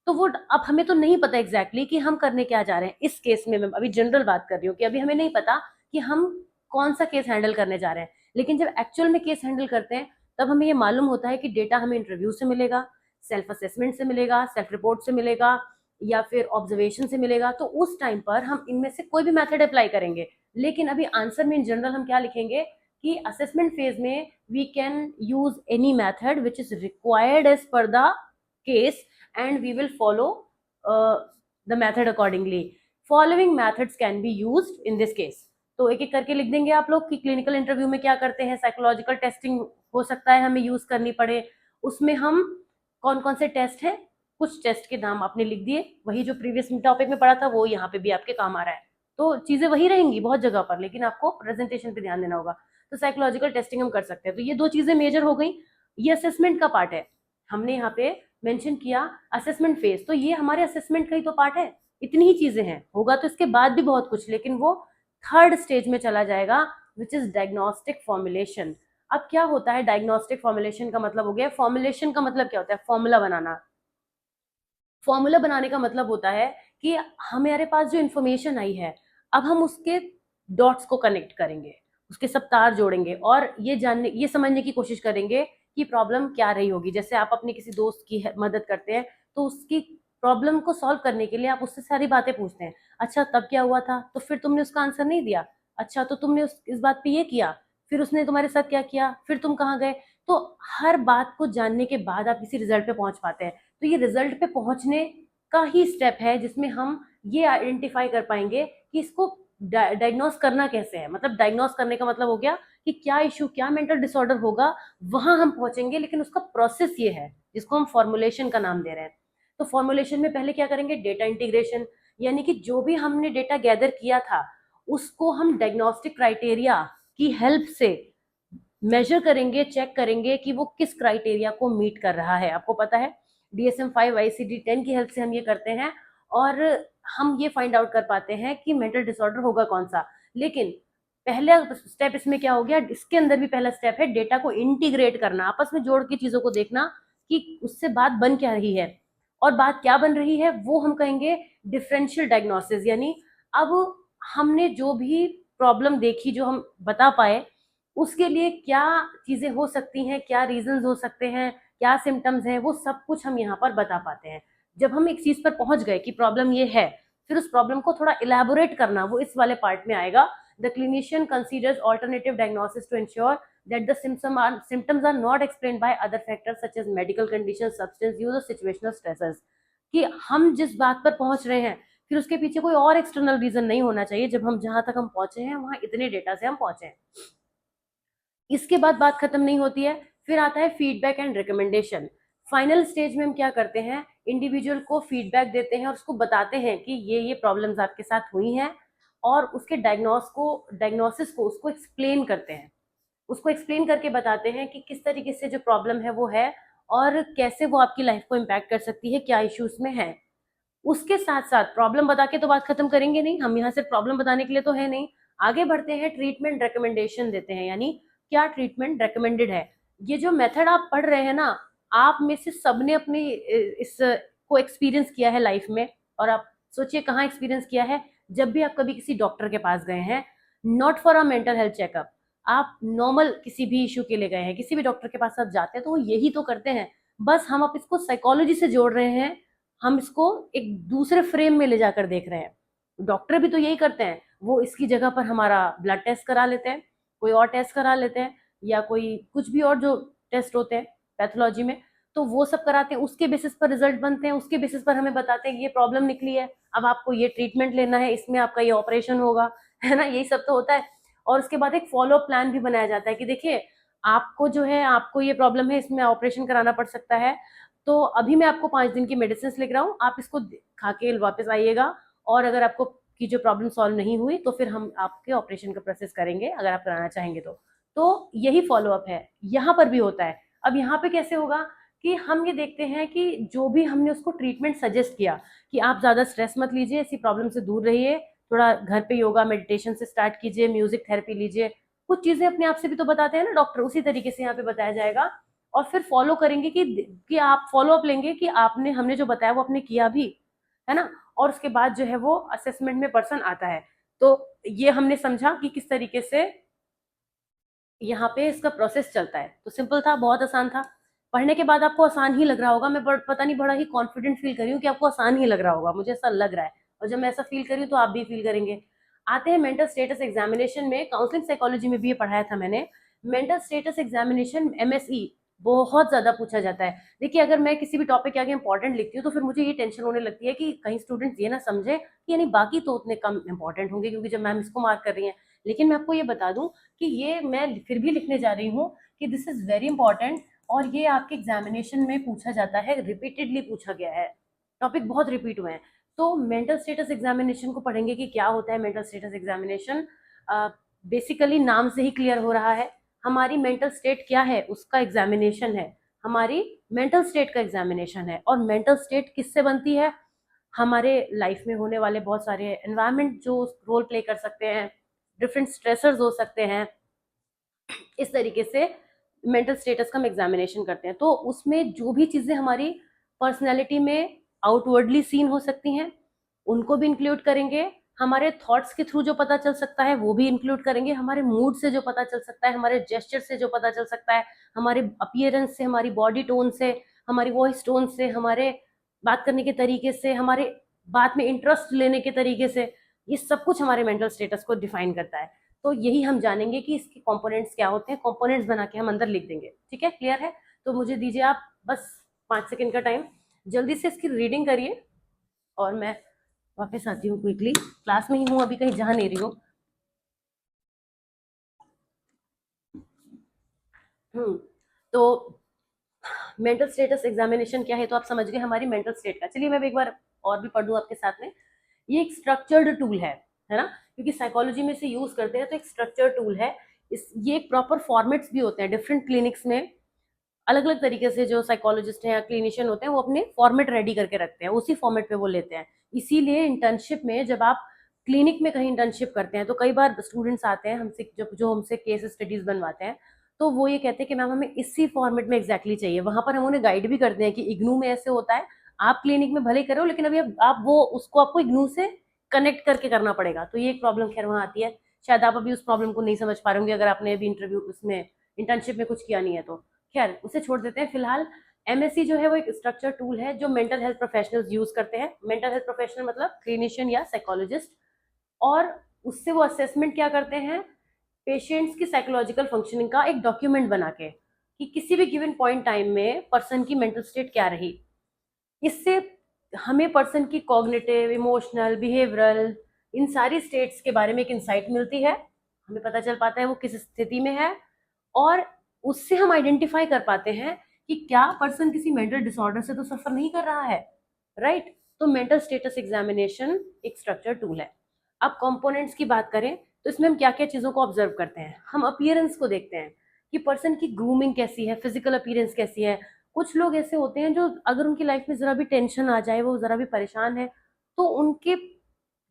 तो वो अब हमें तो नहीं पता एग्जैक्टली कि हम करने क्या जा रहे हैं। इस केस में मैं अभी जनरल बात कर रही हूँ कि अभी हमें नहीं पता कि हम कौन सा केस हैंडल करने जा रहे हैं, लेकिन जब एक्चुअल में केस हैंडल करते हैं तब हमें ये मालूम होता है कि डेटा हमें इंटरव्यू से मिलेगा, सेल्फ असेसमेंट से मिलेगा, सेल्फ रिपोर्ट से मिलेगा, या फिर ऑब्जर्वेशन से मिलेगा, तो उस टाइम पर हम इनमें से कोई भी मेथड अप्लाई करेंगे। लेकिन अभी आंसर में इन जनरल हम क्या लिखेंगे कि असेसमेंट फेज में we can use any method which is required as per the case and we will follow the method accordingly. Following methods can be used in this case. तो एक एक करके लिख देंगे आप लोग कि क्लिनिकल इंटरव्यू में क्या करते हैं। साइकोलॉजिकल टेस्टिंग हो सकता है हमें यूज करनी पड़े, उसमें हम कौन कौन से टेस्ट हैं, कुछ टेस्ट के नाम आपने लिख दिए, वही जो प्रीवियस टॉपिक में पढ़ा था वो यहाँ पे भी आपके काम आ रहा है। तो चीजें वही रहेंगी बहुत जगह पर, लेकिन आपको प्रेजेंटेशन पे ध्यान देना होगा। तो साइकोलॉजिकल टेस्टिंग हम कर सकते हैं। तो ये दो चीजें मेजर हो गई। ये असेसमेंट का पार्ट है, हमने यहाँ पे मेंशन किया असेसमेंट फेज, तो ये हमारे असेसमेंट का ही तो पार्ट है। इतनी ही चीजें हैं, होगा तो इसके बाद भी बहुत कुछ, लेकिन वो थर्ड स्टेज में चला जाएगा विच इज डायग्नोस्टिक फॉर्मुलेशन। अब क्या होता है डायग्नोस्टिक फॉर्मुलेशन का मतलब हो गया, फॉर्मुलेशन का मतलब क्या होता है, फॉर्मूला बनाना। फॉर्मूला बनाने का मतलब होता है कि हमारे पास जो इन्फॉर्मेशन आई है, अब हम उसके डॉट्स को कनेक्ट करेंगे, उसके सब तार जोड़ेंगे और ये समझने की कोशिश करेंगे कि प्रॉब्लम क्या रही होगी। जैसे आप अपने किसी दोस्त की मदद करते हैं, तो उसकी प्रॉब्लम को सॉल्व करने के लिए आप उससे सारी बातें पूछते हैं। अच्छा तब क्या हुआ था, तो फिर तुमने उसका आंसर नहीं दिया। अच्छा तो तुमने इस बात पे ये किया, फिर उसने तुम्हारे साथ क्या किया, फिर तुम कहाँ गए। तो हर बात को जानने के बाद आप किसी रिजल्ट पे पहुंच पाते हैं। तो ये रिजल्ट पे पहुंचने का ही स्टेप है जिसमें हम ये आइडेंटिफाई कर पाएंगे कि इसको डायग्नोस करना कैसे है। मतलब डायग्नोस करने का मतलब हो गया कि क्या इशू, क्या मेंटल डिसऑर्डर होगा, वहां हम पहुंचेंगे, लेकिन उसका प्रोसेस ये है जिसको हम फॉर्मुलेशन का नाम दे रहे हैं। तो फॉर्मुलेशन में पहले क्या करेंगे, डेटा इंटीग्रेशन, यानी कि जो भी हमने डेटा गैदर किया था उसको हम डायग्नोस्टिक क्राइटेरिया की हेल्प से मेजर करेंगे, चेक करेंगे कि वो किस क्राइटेरिया को मीट कर रहा है। आपको पता है DSM-5 ICD-10 की हेल्प से हम ये करते हैं और हम ये फाइंड आउट कर पाते हैं कि मेंटल डिसऑर्डर होगा कौन सा। लेकिन पहला स्टेप इसमें क्या हो गया, इसके अंदर भी पहला स्टेप है डेटा को इंटीग्रेट करना, आपस में जोड़ के चीजों को देखना कि उससे बात बन क्या रही है। और बात क्या बन रही है वो हम कहेंगे डिफरेंशियल डायग्नोसिस। यानी अब हमने जो भी प्रॉब्लम देखी, जो हम बता पाए, उसके लिए क्या चीजें हो सकती हैं, क्या रीजंस हो सकते हैं, क्या सिम्टम्स हैं, वो सब कुछ हम यहाँ पर बता पाते हैं। जब हम एक चीज पर पहुंच गए कि प्रॉब्लम ये है, फिर उस प्रॉब्लम को थोड़ा इलेबोरेट करना वो इस वाले पार्ट में आएगा। The clinician considers alternative diagnosis to ensure that the symptoms are not explained by other factors such as medical conditions, substance use or situational stresses। कि हम जिस बात पर पहुंच रहे हैं फिर उसके पीछे कोई और एक्सटर्नल रीजन नहीं होना चाहिए। जब हम जहां तक हम पहुंचे हैं वहां इतने डेटा से हम पहुंचे हैं। इसके बाद बात खत्म नहीं होती है, फिर आता है feedback and recommendation. Final stage में हम क्या करते हैं, इंडिविजुअल को फीडबैक देते हैं और उसको बताते हैं कि ये प्रॉब्लम्स आपके साथ हुई हैं और उसके डायग्नोसिस को उसको एक्सप्लेन करते हैं। उसको एक्सप्लेन करके बताते हैं कि किस तरीके से जो प्रॉब्लम है वो है और कैसे वो आपकी लाइफ को इम्पैक्ट कर सकती है, क्या इश्यूज में है। उसके साथ साथ प्रॉब्लम बता के तो बात खत्म करेंगे नहीं, हम यहाँ सिर्फ प्रॉब्लम बताने के लिए तो है नहीं। आगे बढ़ते हैं, ट्रीटमेंट रिकमेंडेशन देते हैं, यानी क्या ट्रीटमेंट रिकमेंडेड है। ये जो मेथड आप पढ़ रहे हैं ना, आप में से सबने अपने इस को एक्सपीरियंस किया है लाइफ में। और आप सोचिए कहाँ एक्सपीरियंस किया है, जब भी आप कभी किसी डॉक्टर के पास गए हैं, not for a mental health checkup, आप नॉर्मल किसी भी इशू के लिए गए हैं, किसी भी डॉक्टर के पास आप जाते हैं तो वो यही तो करते हैं। बस हम अब इसको साइकोलॉजी से जोड़ रहे हैं, हम इसको एक दूसरे फ्रेम में ले जाकर देख रहे हैं। डॉक्टर भी तो यही करते हैं, वो इसकी जगह पर हमारा ब्लड टेस्ट करा लेते हैं, कोई और टेस्ट करा लेते हैं, या कोई कुछ भी और जो टेस्ट होते हैं पैथोलॉजी में, तो वो सब कराते हैं। उसके बेसिस पर रिजल्ट बनते हैं, उसके बेसिस पर हमें बताते हैं कि ये प्रॉब्लम निकली है, अब आपको ये ट्रीटमेंट लेना है, इसमें आपका ये ऑपरेशन होगा, है ना, यही सब तो होता है। और उसके बाद एक फॉलो प्लान भी बनाया जाता है कि देखिए आपको जो है, आपको ये प्रॉब्लम है, इसमें ऑपरेशन कराना पड़ सकता है, तो अभी मैं आपको 5 दिन की मेडिसिन लिख रहा हूँ, आप इसको खा के वापस आइएगा। और अगर आपको की जो प्रॉब्लम सॉल्व नहीं हुई तो फिर हम आपके ऑपरेशन का प्रोसेस करेंगे, अगर आप कराना चाहेंगे तो यही फॉलोअप है, यहाँ पर भी होता है। अब यहाँ पे कैसे होगा कि हम ये देखते हैं कि जो भी हमने उसको ट्रीटमेंट सजेस्ट किया कि आप ज़्यादा स्ट्रेस मत लीजिए, इसी प्रॉब्लम से दूर रहिए, थोड़ा घर पे योगा मेडिटेशन से स्टार्ट कीजिए, म्यूजिक थेरेपी लीजिए, कुछ चीज़ें अपने आप से भी तो बताते हैं ना डॉक्टर, उसी तरीके से यहाँ पे बताया जाएगा। और फिर फॉलो करेंगे कि आप फॉलो अप लेंगे कि आपने, हमने जो बताया वो आपने किया भी है ना। और उसके बाद जो है वो असेसमेंट में पर्सन आता है। तो ये हमने समझा कि किस तरीके से यहाँ पे इसका प्रोसेस चलता है। तो सिंपल था, बहुत आसान था। पढ़ने के बाद आपको आसान ही लग रहा होगा, मैं पता नहीं बड़ा ही कॉन्फिडेंट फील कर रही हूँ कि आपको आसान ही लग रहा होगा, मुझे ऐसा लग रहा है, और जब मैं ऐसा फील कर रही हूँ तो आप भी फील करेंगे। आते हैं मेंटल स्टेटस एग्जामिनेशन में, काउंसलिंग साइकोलॉजी में भी ये पढ़ाया था मैंने। मेंटल स्टेटस एग्जामिनेशन MSE बहुत ज्यादा पूछा जाता है। देखिए, अगर मैं किसी भी टॉपिक के आगे इंपॉर्टेंट लिखती हूँ तो फिर मुझे ये टेंशन होने लगती है कि कहीं स्टूडेंट्स ये ना समझे कि यानी बाकी तो उतने कम इंपॉर्टेंट होंगे क्योंकि जब मैम इसको मार्क कर रही हैं। लेकिन मैं आपको ये बता दूं कि ये मैं फिर भी लिखने जा रही हूँ कि दिस इज वेरी इंपॉर्टेंट, और ये आपके एग्जामिनेशन में पूछा जाता है, रिपीटेडली पूछा गया है, टॉपिक बहुत रिपीट हुए हैं। तो मेंटल स्टेटस एग्जामिनेशन को पढ़ेंगे कि क्या होता है मेंटल स्टेटस एग्जामिनेशन। बेसिकली नाम से ही क्लियर हो रहा है, हमारी मेंटल स्टेट क्या है उसका एग्जामिनेशन है, हमारी मेंटल स्टेट का एग्जामिनेशन है। और मेंटल स्टेट किससे बनती है? हमारे लाइफ में होने वाले बहुत सारे एनवायरनमेंट जो रोल प्ले कर सकते हैं, डिफरेंट स्ट्रेसर्स हो सकते हैं, इस तरीके से मेंटल स्टेटस का हम एग्जामिनेशन करते हैं। तो उसमें जो भी चीजें हमारी पर्सनैलिटी में आउटवर्डली सीन हो सकती हैं उनको भी इंक्लूड करेंगे, हमारे थॉट्स के थ्रू जो पता चल सकता है वो भी इंक्लूड करेंगे, हमारे मूड से जो पता चल सकता है, हमारे जेस्चर से जो पता चल सकता है, हमारे अपीयरेंस से, हमारी बॉडी टोन से, हमारी वॉइस टोन से, हमारे बात करने के तरीके से, हमारे बात में इंटरेस्ट लेने के तरीके से, ये सब कुछ हमारे मेंटल स्टेटस को डिफाइन करता है। तो यही हम जानेंगे कि इसके कंपोनेंट्स क्या होते हैं, कंपोनेंट्स बना के हम अंदर लिख देंगे। ठीक है, क्लियर है? तो मुझे दीजिए आप बस 5 सेकंड का टाइम, जल्दी से इसकी रीडिंग करिए और मैं वापस आती हूँ क्विकली। क्लास में ही हूँ, अभी कहीं जा नहीं रही हूँ। तो मेंटल स्टेटस एग्जामिनेशन क्या है तो आप समझ गए हमारी मेंटल स्टेट का। चलिए मैं एक बार और भी पढ़ दूं आपके साथ में। ये एक स्ट्रक्चर्ड टूल है ना, क्योंकि साइकोलॉजी में से यूज करते हैं तो एक स्ट्रक्चर्ड टूल है। ये एक प्रॉपर फॉर्मेट्स भी होते हैं डिफरेंट क्लिनिक्स में, अलग अलग तरीके से जो साइकोलॉजिस्ट हैं या क्लिनिशियन होते हैं वो अपने फॉर्मेट रेडी करके रखते हैं, उसी फॉर्मेट पे वो लेते हैं। इसीलिए इंटर्नशिप में जब आप क्लिनिक में कहीं इंटर्नशिप करते हैं तो कई बार स्टूडेंट्स आते हैं हमसे, जो हमसे केस स्टडीज बनवाते हैं, तो वो ये कहते हैं कि मैम हमें इसी फॉर्मेट में एग्जैक्टली चाहिए। वहां पर हम उन्हें गाइड भी करते हैं कि इग्नू में ऐसे होता है, आप क्लिनिक में भले करो लेकिन अभी आप वो उसको आपको इग्नू से कनेक्ट करके करना पड़ेगा। तो ये एक प्रॉब्लम खैर वहाँ आती है, शायद आप अभी उस प्रॉब्लम को नहीं समझ पा रहे होंगे अगर आपने अभी इंटरव्यू उसमें इंटर्नशिप में कुछ किया नहीं है तो। खैर उसे छोड़ देते हैं फिलहाल। MSE जो है वो एक स्ट्रक्चर टूल है जो मेंटल हेल्थ प्रोफेशनल्स यूज करते हैं। मेंटल हेल्थ प्रोफेशनल मतलब क्लिनिशियन या साइकोलॉजिस्ट। और उससे वो असेसमेंट क्या करते हैं, पेशेंट्स की साइकोलॉजिकल फंक्शनिंग का एक डॉक्यूमेंट बना के कि किसी भी गिवन पॉइंट टाइम में पर्सन की मेंटल स्टेट क्या रही। इससे हमें पर्सन की कॉग्निटिव, इमोशनल, बिहेवियरल, इन सारी स्टेट्स के बारे में एक इंसाइट मिलती है, हमें पता चल पाता है वो किस स्थिति में है, और उससे हम आइडेंटिफाई कर पाते हैं कि क्या पर्सन किसी मेंटल डिसऑर्डर से तो सफर नहीं कर रहा है, राइट? तो मेंटल स्टेटस एग्जामिनेशन एक स्ट्रक्चर टूल है। अब कंपोनेंट्स की बात करें तो इसमें हम क्या क्या चीजों को ऑब्जर्व करते हैं, हम अपीयरेंस को देखते हैं कि पर्सन की ग्रूमिंग कैसी है, फिजिकल अपीयरेंस कैसी है। कुछ लोग ऐसे होते हैं जो अगर उनकी लाइफ में जरा भी टेंशन आ जाए, वो जरा भी परेशान है, तो उनके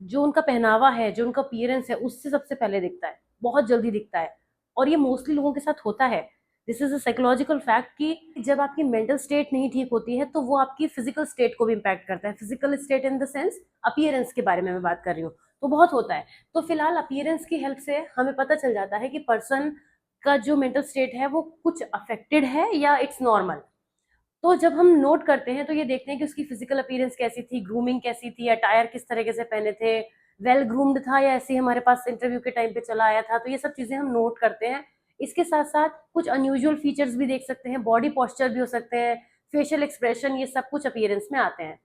जो उनका पहनावा है, जो उनका अपीयरेंस है, उससे सबसे पहले दिखता है, बहुत जल्दी दिखता है। और ये मोस्टली लोगों के साथ होता है। This is a psychological fact कि जब आपकी मेंटल स्टेट नहीं ठीक होती है तो वो आपकी फिजिकल स्टेट को भी इम्पैक्ट करता है। Physical state in the sense appearance के बारे में मैं बात कर रही हूँ, तो बहुत होता है। तो फिलहाल अपीयरेंस की हेल्प से हमें पता चल जाता है कि पर्सन का जो मेंटल स्टेट है वो कुछ अफेक्टेड है या इट्स नॉर्मल। तो जब हम नोट करते हैं तो ये देखते हैं कि उसकी फिजिकल अपीयरेंस कैसी थी, ग्रूमिंग कैसी थी, अटायर किस तरीके से पहने थे, वेल ग्रूम्ड था या ऐसे ही हमारे पास इंटरव्यू के टाइम पे चला आया था। तो ये सब चीजें हम नोट करते हैं। इसके साथ साथ कुछ अनयूजुअल फीचर्स भी देख सकते हैं, बॉडी पोस्चर भी हो सकते हैं, फेशियल एक्सप्रेशन, ये सब कुछ अपीयरेंस में आते हैं।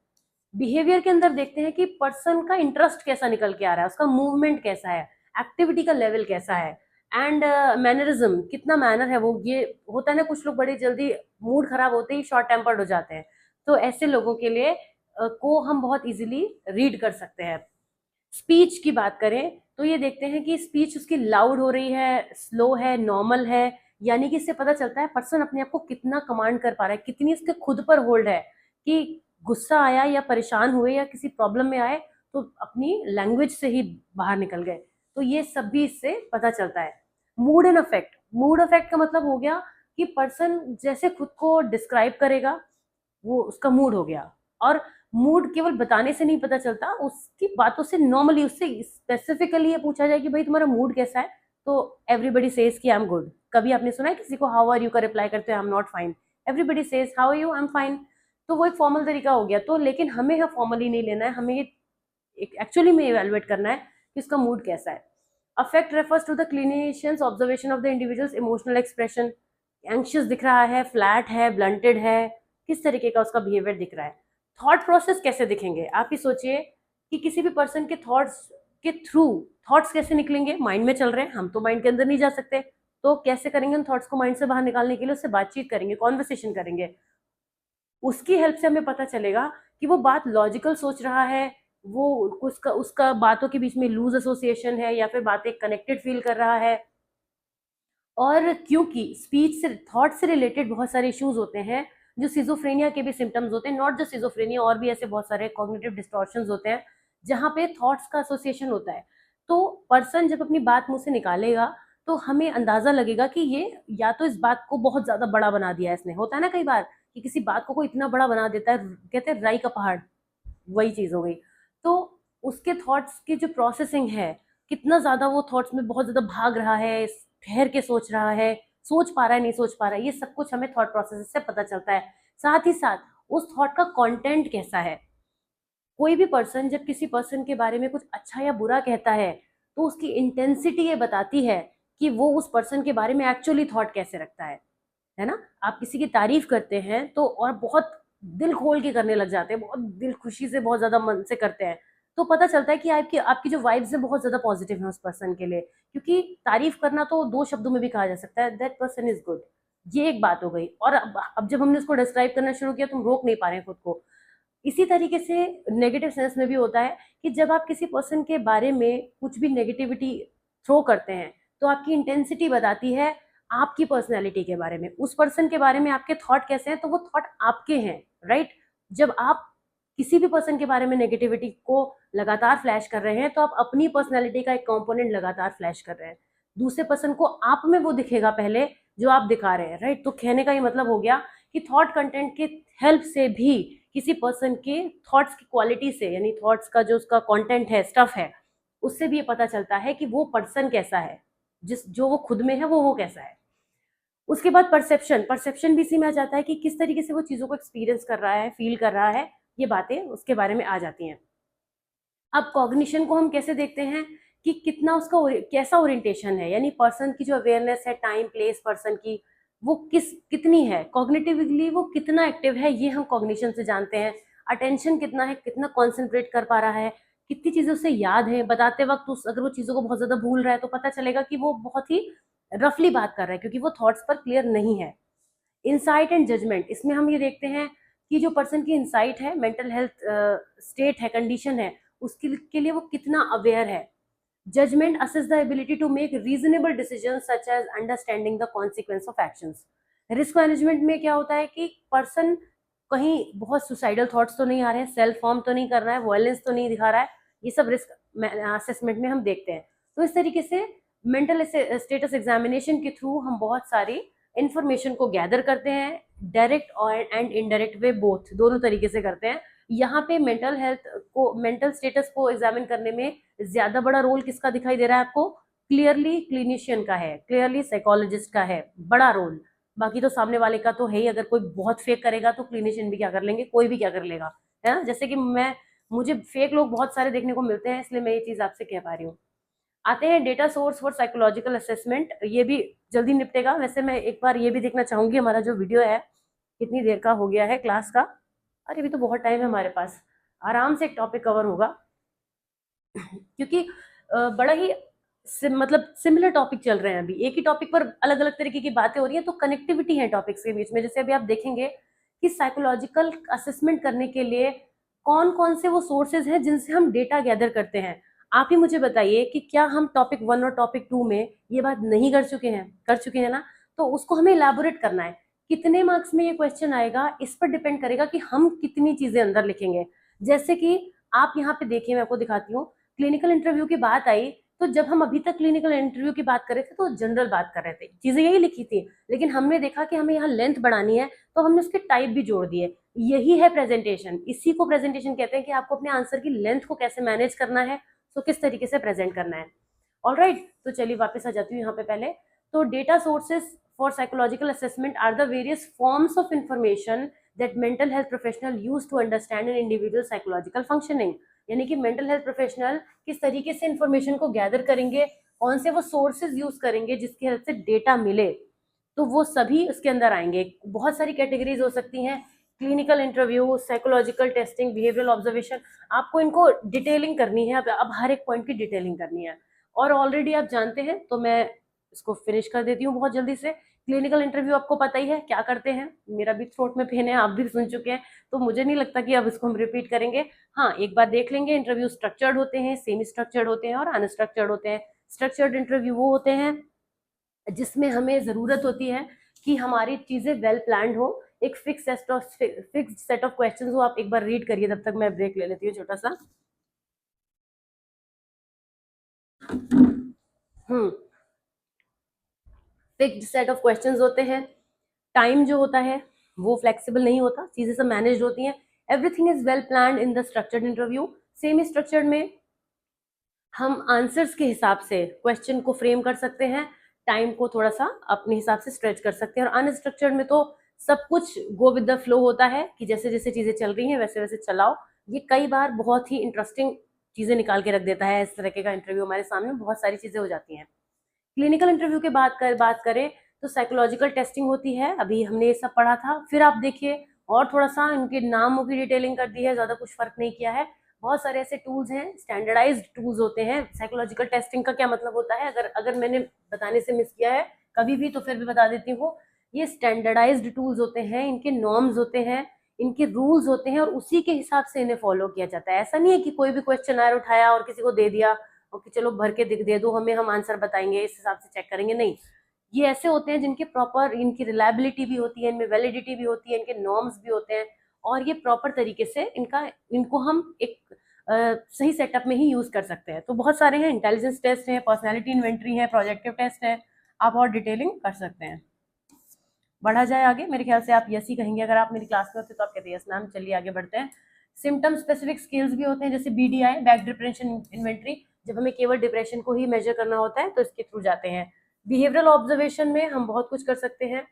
बिहेवियर के अंदर देखते हैं कि पर्सन का इंटरेस्ट कैसा निकल के आ रहा है, उसका मूवमेंट कैसा है, एक्टिविटी का लेवल कैसा है, एंड मैनरिज्म, कितना मैनर है वो। ये होता है ना, कुछ लोग बड़ी जल्दी मूड खराब होते ही शॉर्ट टेम्पर्ड हो जाते हैं, तो ऐसे लोगों के लिए को हम बहुत इजीली रीड कर सकते हैं। स्पीच की बात करें तो ये देखते हैं कि स्पीच उसकी लाउड हो रही है, स्लो है, नॉर्मल है, यानी कि इससे पता चलता है पर्सन अपने आप को कितना कमांड कर पा रहा है, कितनी उसके खुद पर होल्ड है कि गुस्सा आया या परेशान हुए या किसी प्रॉब्लम में आए तो अपनी लैंग्वेज से ही बाहर निकल गए। तो ये सब भी इससे पता चलता है। Mood and affect, mood affect का मतलब हो गया कि पर्सन जैसे खुद को डिस्क्राइब करेगा वो उसका मूड हो गया। और मूड केवल बताने से नहीं पता चलता, उसकी बातों से, नॉर्मली उससे स्पेसिफिकली ये पूछा जाए कि भाई तुम्हारा मूड कैसा है, तो एवरीबडी सेज कि आई एम गुड। कभी आपने सुना है किसी को हाउ आर यू का रिप्लाई करते हैं I am not fine? Everybody says how are you, I am fine. तो वो एक फॉर्मल तरीका हो गया। तो लेकिन हमें यहाँ फॉर्मली नहीं लेना है, हमें ये एक्चुअली में इवेलुएट करना है कि उसका मूड कैसा है। Affect refers to the clinician's observation of the individual's emotional expression. Anxious दिख रहा है, फ्लैट है, ब्लंटेड है, किस तरीके का उसका बिहेवियर दिख रहा है। थॉट प्रोसेस कैसे दिखेंगे, आप ही सोचिए कि किसी भी पर्सन के थॉट्स के थ्रू थॉट्स कैसे निकलेंगे। माइंड में चल रहे हैं, हम तो माइंड के अंदर नहीं जा सकते, तो कैसे करेंगे उन थॉट्स को माइंड से बाहर निकालने के लिए, उससे बातचीत करेंगे, कॉन्वर्सेशन करेंगे। उसकी हेल्प से हमें पता चलेगा कि वो बात लॉजिकल सोच रहा है, वो उसका उसका बातों के बीच में लूज एसोसिएशन है, या फिर बातें कनेक्टेड फील कर रहा है। और क्योंकि स्पीच से थॉट से रिलेटेड बहुत सारे इश्यूज होते हैं जो सिजोफ्रेनिया के भी सिम्टम्स होते हैं, नॉट जस्ट सिजोफ्रेनिया, और भी ऐसे बहुत सारे कॉग्निटिव डिस्टॉर्शंस होते हैं जहाँ पे थॉट्स का एसोसिएशन होता है। तो पर्सन जब अपनी बात मुंह से निकालेगा तो हमें अंदाजा लगेगा कि ये या तो इस बात को बहुत ज्यादा बड़ा बना दिया है इसने। होता है ना कई बार कि किसी बात को कोई इतना बड़ा बना देता है, कहते हैं राई का पहाड़, वही चीज हो गई। तो उसके थॉट्स की जो प्रोसेसिंग है, कितना ज्यादा वो थॉट्स में बहुत ज्यादा भाग रहा है, ठहर के सोच रहा है, सोच पा रहा है नहीं सोच पा रहा है, ये सब कुछ हमें थॉट प्रोसेस से पता चलता है। साथ ही साथ उस थॉट का कंटेंट कैसा है। कोई भी पर्सन जब किसी पर्सन के बारे में कुछ अच्छा या बुरा कहता है तो उसकी इंटेंसिटी ये बताती है कि वो उस पर्सन के बारे में एक्चुअली थॉट कैसे रखता है ना। आप किसी की तारीफ करते हैं तो और बहुत दिल खोल के करने लग जाते हैं, बहुत दिल खुशी से बहुत ज्यादा मन से करते हैं, तो पता चलता है कि आपकी आपकी जो वाइब्स है बहुत ज्यादा पॉजिटिव है उस पर्सन के लिए। क्योंकि तारीफ करना तो दो शब्दों में भी कहा जा सकता है, दैट पर्सन इज गुड। ये एक बात हो गई। और अब जब हमने उसको डिस्क्राइब करना शुरू किया, तुम रोक नहीं पा रहे हैं खुद को। इसी तरीके से नेगेटिव सेंस में भी होता है कि जब आप किसी पर्सन के बारे में कुछ भी नेगेटिविटी थ्रो करते हैं तो आपकी इंटेंसिटी बताती है आपकी पर्सनैलिटी के बारे में, उस पर्सन के बारे में आपके थॉट कैसे हैं, तो वो थॉट आपके हैं, राइट। जब आप किसी भी पर्सन के बारे में नेगेटिविटी को लगातार फ्लैश कर रहे हैं तो आप अपनी पर्सनैलिटी का एक कंपोनेंट लगातार फ्लैश कर रहे हैं। दूसरे पर्सन को आप में वो दिखेगा पहले जो आप दिखा रहे हैं, राइट। तो कहने का ये मतलब हो गया कि थॉट कंटेंट के हेल्प से भी किसी पर्सन के थॉट्स की क्वालिटी से, यानी थॉट्स का जो उसका कंटेंट है, स्टफ है, उससे भी ये पता चलता है कि वो पर्सन कैसा है, जिस जो वो खुद में है वो कैसा है। उसके बाद परसेप्शन, परसेप्शन भी इसी में आ जाता है कि किस तरीके से वो चीज़ों को एक्सपीरियंस कर रहा है, फील कर रहा है, ये बातें उसके बारे में आ जाती हैं। अब कॉग्निशन को हम कैसे देखते हैं कि कितना उसका कैसा ओरिएंटेशन है, यानी पर्सन की जो अवेयरनेस है टाइम प्लेस पर्सन की, वो कितनी है कॉग्निटिवली, वो कितना एक्टिव है, ये हम कॉग्निशन से जानते हैं। अटेंशन कितना है, कितना कॉन्सेंट्रेट कर पा रहा है, कितनी चीजें उसे याद है बताते वक्त। अगर वो चीजों को बहुत ज्यादा भूल रहा है तो पता चलेगा कि वो बहुत ही रफली बात कर रहा है क्योंकि वो थॉट्स पर क्लियर नहीं है। इंसाइट एंड जजमेंट, इसमें हम ये देखते हैं कि जो पर्सन की इंसाइट है, मेंटल हेल्थ स्टेट है, कंडीशन है, उसके के लिए वो कितना अवेयर है। Judgement assess the ability to make reasonable decision such as understanding the consequence of actions. Risk management में क्या होता है कि पर्सन कहीं बहुत सुसाइडल थॉट्स तो नहीं आ रहे हैं, सेल्फ हार्म तो नहीं कर रहा है, वायलेंस तो नहीं दिखा रहा है, ये सब रिस्क असेसमेंट में हम देखते हैं। तो इस तरीके से मेंटल स्टेटस एग्जामिनेशन के थ्रू हम बहुत सारी इंफॉर्मेशन को गैदर करते हैं, डायरेक्ट और एंड इनडायरेक्ट वे, बोथ दोनों तरीके से करते हैं। यहाँ पे मेंटल हेल्थ को, मेंटल स्टेटस को एग्जामिन करने में ज्यादा बड़ा रोल किसका दिखाई दे रहा है आपको? क्लियरली क्लिनिशियन का है, क्लियरली साइकोलॉजिस्ट का है बड़ा रोल। बाकी तो सामने वाले का तो है ही, अगर कोई बहुत फेक करेगा तो क्लिनिशियन भी क्या कर लेंगे, कोई भी क्या कर लेगा, है ना। जैसे कि मुझे फेक लोग बहुत सारे देखने को मिलते हैं, इसलिए मैं ये चीज आपसे कह पा रही हूँ। आते हैं data source for psychological assessment, ये भी जल्दी निपटेगा। वैसे मैं एक बार ये भी देखना चाहूंगी हमारा जो वीडियो है कितनी देर का हो गया है क्लास का। अरे अभी तो बहुत टाइम है हमारे पास, आराम से एक टॉपिक कवर होगा क्योंकि बड़ा ही मतलब सिमिलर टॉपिक चल रहे हैं, अभी एक ही टॉपिक पर अलग अलग तरीके की बातें हो रही हैं, तो कनेक्टिविटी है टॉपिक्स के बीच में। जैसे अभी आप देखेंगे कि साइकोलॉजिकल असेसमेंट करने के लिए कौन कौन से वो सोर्सेज हैं जिनसे हम डेटा गैदर करते हैं। आप ही मुझे बताइए कि क्या हम टॉपिक 1 और टॉपिक 2 में ये बात नहीं कर चुके हैं ना। तो उसको हमें इलाबोरेट करना है। कितने मार्क्स में ये क्वेश्चन आएगा इस पर डिपेंड करेगा कि हम कितनी चीजें अंदर लिखेंगे। जैसे कि आप यहाँ पे देखिए, मैं आपको दिखाती हूँ, क्लिनिकल इंटरव्यू की बात आई तो जब हम अभी तक क्लिनिकल इंटरव्यू की बात कर रहे थे तो जनरल बात कर रहे थे, चीजें यही लिखी थी, लेकिन हमने देखा कि हमें यहाँ लेंथ बढ़ानी है तो हमने उसके टाइप भी जोड़ दिए। यही है प्रेजेंटेशन, इसी को प्रेजेंटेशन कहते हैं कि आपको अपने आंसर की लेंथ को कैसे मैनेज करना है, तो किस तरीके से प्रेजेंट करना है। ऑलराइट, तो चलिए वापस आ जाती हूँ यहाँ पे पहले। तो data sources for psychological assessment are the various forms of information that mental health professional use to understand an individual psychological functioning. यानी कि मेंटल हेल्थ प्रोफेशनल किस तरीके से इंफॉर्मेशन को गैदर करेंगे, कौन से वो सोर्सेज यूज करेंगे जिसकी हेल्प से डेटा मिले, तो वो सभी उसके अंदर आएंगे। बहुत सारी कैटेगरीज हो सकती हैं, clinical interview, psychological testing, behavioural observation, आपको इनको डिटेलिंग करनी है। अब हर एक पॉइंट की डिटेलिंग करनी है, और ऑलरेडी आप जानते हैं तो मैं इसको फिनिश कर देती हूँ बहुत जल्दी से। क्लिनिकल इंटरव्यू आपको पता ही है क्या करते हैं, मेरा भी थ्रोट में पेन है, आप भी सुन चुके हैं, तो मुझे नहीं लगता कि अब इसको हम रिपीट करेंगे। हाँ, एक बार देख लेंगे, इंटरव्यू स्ट्रक्चर्ड होते हैं, सेमी स्ट्रक्चर्ड होते हैं और अनस्ट्रक्चर्ड होते हैं। स्ट्रक्चर्ड इंटरव्यू वो होते हैं जिसमें हमें जरूरत होती है कि हमारी चीजें वेल प्लान्ड हो, एक फिक्स सेट ऑफ क्वेश्चंस हो। आप एक बार रीड करिए, तब तक मैं ब्रेक ले लेती हूँ छोटा सा। फिक्स्ड सेट ऑफ क्वेश्चंस होते हैं, टाइम जो होता है वो फ्लेक्सिबल नहीं होता, चीजें सब मैनेज होती हैं, everything is well planned in the structured interview. Semi structured में हम आंसर्स के हिसाब से क्वेश्चन को फ्रेम कर सकते हैं, टाइम को थोड़ा सा अपने हिसाब से स्ट्रेच कर सकते हैं, और अनस्ट्रक्चर्ड में तो सब कुछ गो विद द फ्लो होता है कि जैसे जैसे चीजें चल रही हैं वैसे वैसे चलाओ। ये कई बार बहुत ही इंटरेस्टिंग चीजें निकाल के रख देता है, इस तरह का इंटरव्यू हमारे सामने बहुत सारी चीजें हो जाती हैं। क्लिनिकल इंटरव्यू की बात करें तो साइकोलॉजिकल टेस्टिंग होती है, अभी हमने ये सब पढ़ा था। फिर आप देखिए और थोड़ा सा इनके नामों की डिटेलिंग कर दी है, ज्यादा कुछ फर्क नहीं किया है। बहुत सारे ऐसे टूल्स हैं, स्टैंडर्डाइज्ड टूल्स होते हैं। साइकोलॉजिकल टेस्टिंग का क्या मतलब होता है, अगर अगर मैंने बताने से मिस किया है कभी भी तो फिर भी बता देती हूँ। ये स्टैंडर्डाइज्ड टूल्स होते हैं, इनके नॉर्म्स होते हैं, इनके रूल्स होते हैं, और उसी के हिसाब से इन्हें फॉलो किया जाता है। ऐसा नहीं है कि कोई भी क्वेश्चन आयर उठाया और किसी को दे दिया और कि चलो भर के दे दो हमें, हम आंसर बताएंगे, इस हिसाब से चेक करेंगे। नहीं, ये ऐसे होते हैं जिनके प्रॉपर, इनकी रिलायबिलिटी भी होती है, इनमें वैलिडिटी भी होती है, इनके नॉर्म्स भी होते हैं, और ये प्रॉपर तरीके से इनको हम एक सही सेटअप में ही यूज कर सकते हैं। तो बहुत सारे हैं, इंटेलिजेंस टेस्ट है, पर्सनैलिटी इन्वेंट्री है, प्रोजेक्टिव टेस्ट है, आप और डिटेलिंग कर सकते हैं। बढ़ा जाए आगे, मेरे ख्याल से आप यस ही कहेंगे, अगर आप मेरी क्लास में होते तो आप कहते यस मैम। चलिए आगे बढ़ते हैं। सिम्टम स्पेसिफिक स्किल्स भी होते हैं, जैसे BDI, बैक डिप्रेशन इन्वेंट्री, जब हमें केवल डिप्रेशन को ही मेजर करना होता है तो इसके थ्रू जाते हैं। बिहेवियरल ऑब्जर्वेशन में हम बहुत कुछ कर सकते हैं।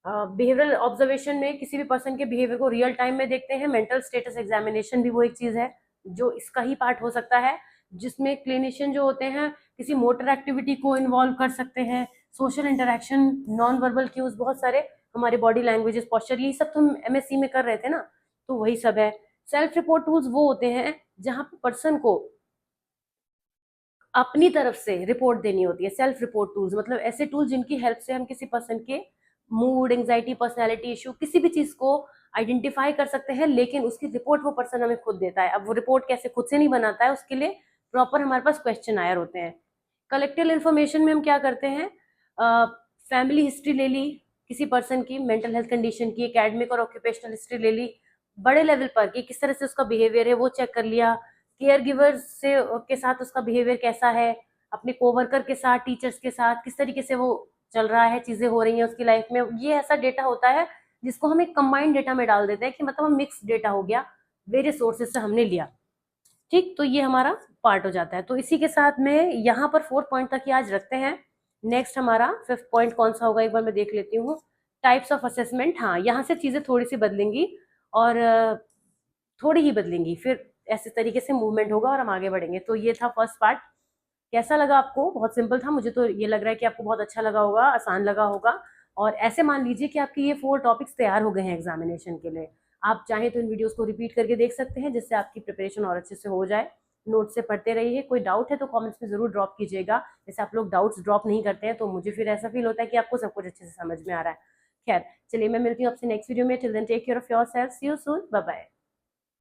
बिहेवियरल ऑब्जर्वेशन में किसी भी पर्सन के बिहेवियर को रियल टाइम में देखते हैं। मेंटल स्टेटस एग्जामिनेशन भी वो एक चीज है जो इसका ही पार्ट हो सकता है, जिसमें क्लिनिशियन जो होते हैं किसी मोटर एक्टिविटी को इन्वॉल्व कर सकते हैं, social interaction, non verbal cues, बहुत सारे हमारे बॉडी लैंग्वेजेस, पोस्चर, यही सब तो हम MSc में कर रहे थे ना, तो वही सब है। सेल्फ रिपोर्ट टूल्स वो होते हैं जहां पे पर्सन को अपनी तरफ से रिपोर्ट देनी होती है। सेल्फ रिपोर्ट टूल्स मतलब ऐसे टूल्स जिनकी हेल्प से हम किसी पर्सन के मूड, एंग्जाइटी, पर्सनैलिटी इशू, किसी भी चीज को आइडेंटिफाई कर सकते हैं, लेकिन उसकी रिपोर्ट वो पर्सन हमें खुद देता है। अब वो रिपोर्ट कैसे खुद से नहीं बनाता है, उसके लिए प्रॉपर हमारे पास क्वेश्चन आयर होते हैं। कलेक्टिव इन्फॉर्मेशन में हम क्या करते हैं, फैमिली हिस्ट्री ले ली किसी पर्सन की, मेंटल हेल्थ कंडीशन की, एकेडमिक और ऑक्यूपेशनल हिस्ट्री ले ली, बड़े लेवल पर कि किस तरह से उसका बिहेवियर है वो चेक कर लिया, केयर गिवर से के साथ उसका बिहेवियर कैसा है, अपने कोवर्कर के साथ, टीचर्स के साथ किस तरीके से वो चल रहा है, चीजें हो रही हैं उसकी लाइफ में। ये ऐसा डेटा होता है जिसको हम एक कंबाइंड डेटा में डाल देते हैं कि मतलब हम मिक्स डेटा हो गया, वेरियस सोर्सेज से हमने लिया। ठीक, तो ये हमारा पार्ट हो जाता है। तो इसी के साथ में यहाँ पर 4th पॉइंट तक ही आज रखते हैं। नेक्स्ट हमारा 5th पॉइंट कौन सा होगा, एक बार मैं देख लेती हूँ। Types of assessment. हाँ, यहाँ से चीजें थोड़ी सी बदलेंगी और थोड़ी ही बदलेंगी, फिर ऐसे तरीके से मूवमेंट होगा और हम आगे बढ़ेंगे। तो ये था फर्स्ट पार्ट। कैसा लगा आपको? बहुत सिंपल था, मुझे तो ये लग रहा है कि आपको बहुत अच्छा लगा होगा, आसान लगा होगा। और ऐसे मान लीजिए कि आपके ये 4 टॉपिक्स तैयार हो गए हैं एग्जामिनेशन के लिए। आप चाहें तो इन वीडियोस को रिपीट करके देख सकते हैं, जिससे आपकी प्रिपरेशन और अच्छे से हो जाए। नोट से पढ़ते रहिए। कोई डाउट है तो कमेंट्स में जरूर ड्रॉप कीजिएगा। जैसे आप लोग डाउट्स ड्रॉप नहीं करते हैं तो मुझे फिर ऐसा फील होता है कि आपको सब कुछ अच्छे से समझ में आ रहा है। खैर, चलिए मैं मिलती हूँ आपसे नेक्स्ट वीडियो में। Till then take care of yourself, see you soon, bye bye.